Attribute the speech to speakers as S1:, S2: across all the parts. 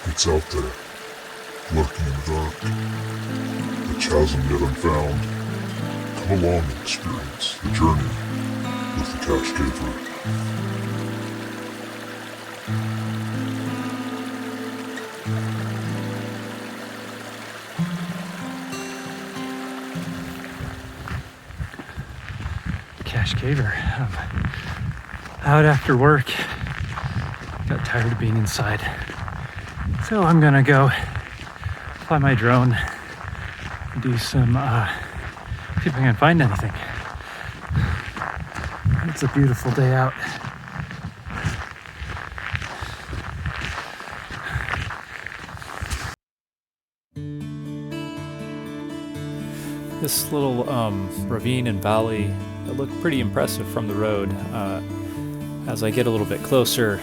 S1: It's out there, lurking in the dark, a chasm yet unfound. Come along and experience the journey with the Cache Caver.
S2: Cache Caver. Out after work. Got tired of being inside. So I'm gonna go fly my drone, do some, see if I can find anything. It's a beautiful day out. This little ravine and valley, it looked pretty impressive from the road. As I get a little bit closer,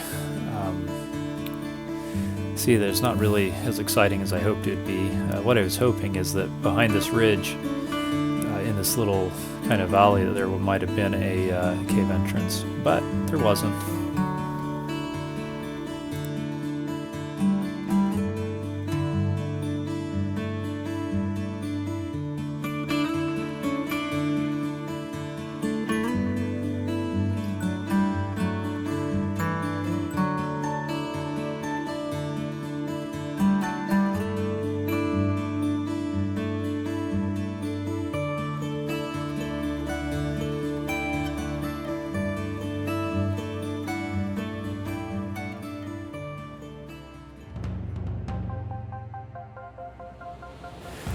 S2: see that it's not really as exciting as I hoped it would be. What I was hoping is that behind this ridge, in this little kind of valley, that there might have been a cave entrance, but there wasn't.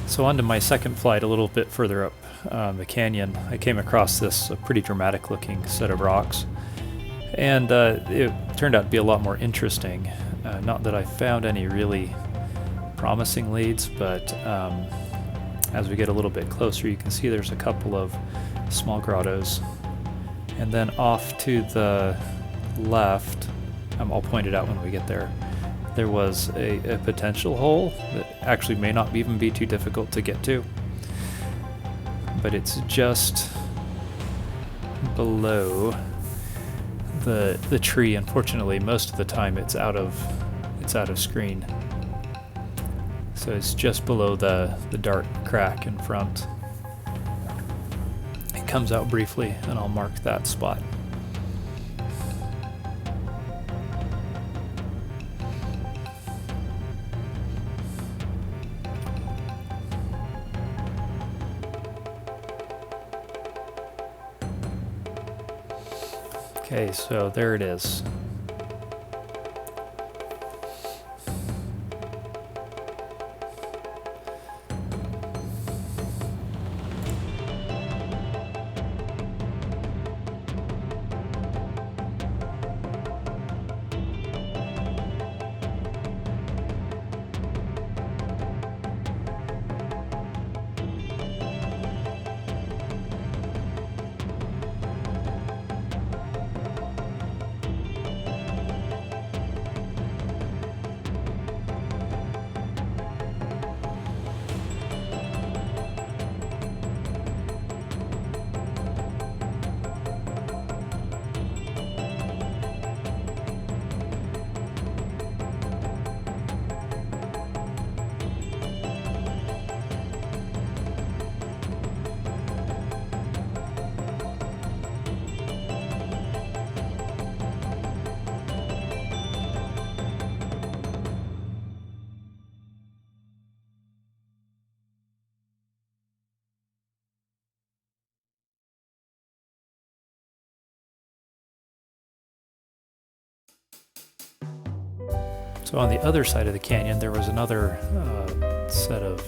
S2: So on to my second flight, a little bit further up the canyon, I came across this pretty dramatic looking set of rocks, and it turned out to be a lot more interesting. Not that I found any really promising leads, but as we get a little bit closer, you can see there's a couple of small grottos, and then off to the left, I'll point it out when we get there, there was a potential hole that actually may not even be too difficult to get to, but it's just below the tree. Unfortunately, most of the time it's out of screen, so it's just below the dark crack in front. It comes out briefly, and I'll mark that spot. Okay, so there it is. So on the other side of the canyon, there was another set of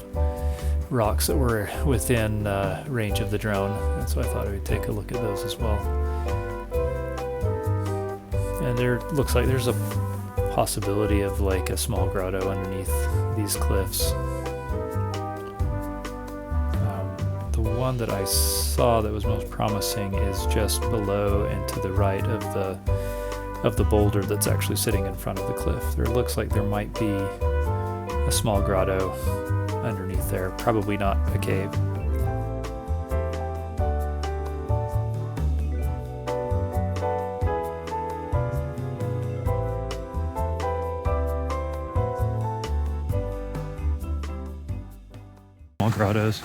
S2: rocks that were within range of the drone, and so I thought I would take a look at those as well. And there looks like there's a possibility of like a small grotto underneath these cliffs. The one that I saw that was most promising is just below and to the right of the boulder that's actually sitting in front of the cliff. There looks like there might be a small grotto underneath there, probably not a cave. small grottos.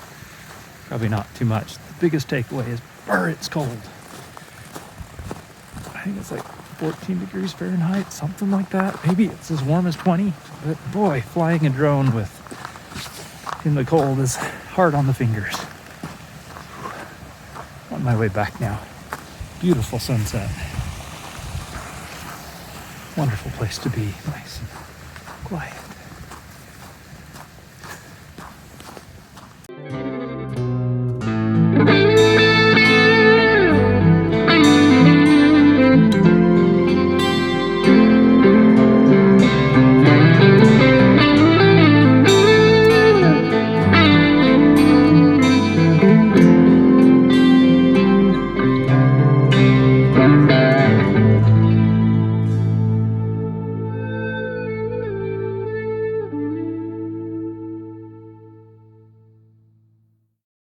S2: Probably not too much. The biggest takeaway is, it's cold. I think it's like 14 degrees Fahrenheit, something like that. Maybe it's as warm as 20. But boy, flying a drone in the cold is hard on the fingers. On my way back now. Beautiful sunset. Wonderful place to be. Nice and quiet.